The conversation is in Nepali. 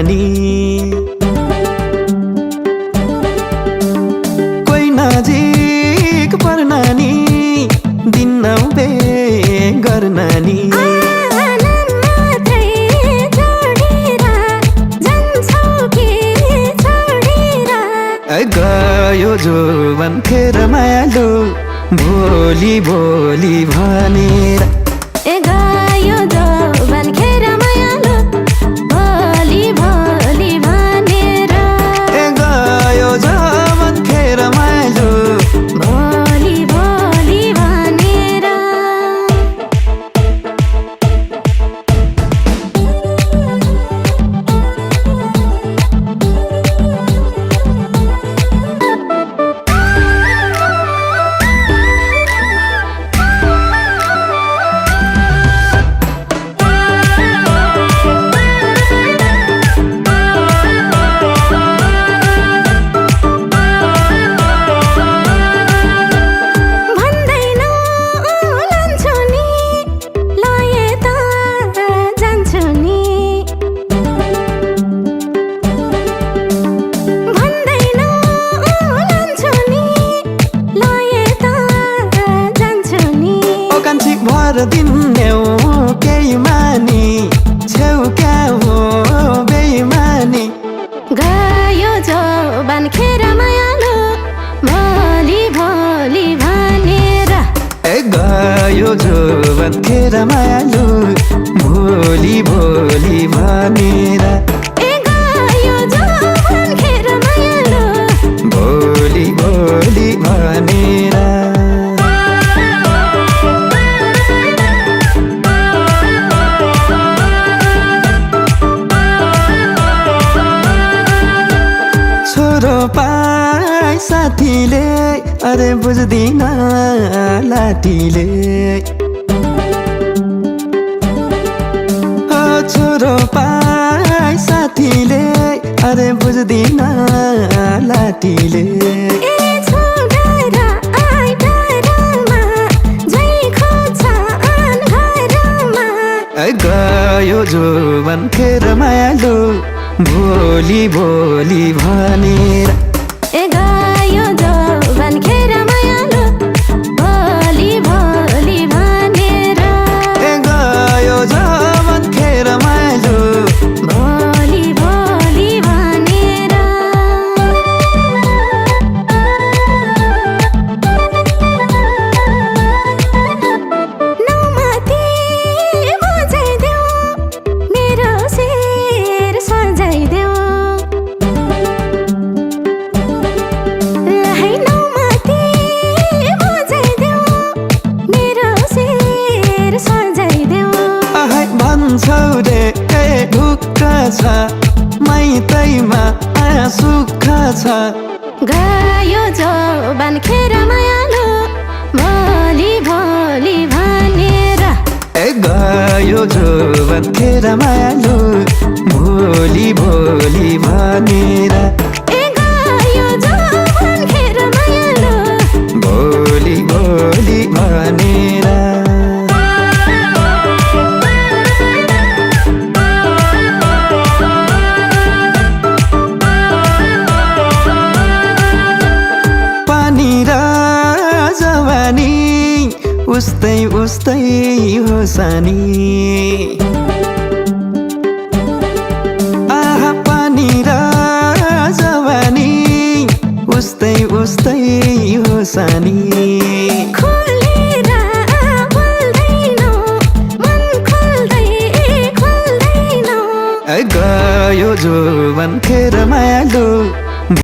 नि कोही नजिक पर्न नि दिन नौबे गर्न नि गयो जोवन खेर मायालु भोलि भोलि भनेर गयो जोवन खेर मायालु भोलि भोलि भनेर गयो जोवन खेर मायालु भोलि भोलि भनेर भर दिन न्यौ केही मानी छेउ क्या हो बेइमानी गयो जोवन खेर मायालु भोलि भोलि भनेर गयो जोवन खेर मायालु भोलि भोलि भनेर गयो जोवन खेर मायालु भोलि भोलि भनेर छोरो पाई साथीले अरे बुझ्दिन लाटीले छोरो पाई साथीले अरे बुझ्दिन लाटीले गयो जोवन खेर मायालु भोलि भोलि भनेर गयो जोवन खेर मायालु भोलि भोलि भनेर गयो जोवन खेर मायालु भोलि भोलि भनेर नौमाथि बजाइदेऊ मेरो शेर सजाइदेऊ नौमाथि बजाइदेऊ मेरो शेर सजाइदेऊ भन्छौ रे ढुक्क छ माइतैमा सुख छ गयो जोवन खेर मायालु भोलि भोलि भनेर गयो जोवन खेर मायालु भोलि भोलि भनेर गयो जोवन खेर मायालु भोलि भोलि भनेर पानी र जवानी उस्तै उस्तै हो सानी आहा पानी र जवानी उस्तै उस्तै हो सानी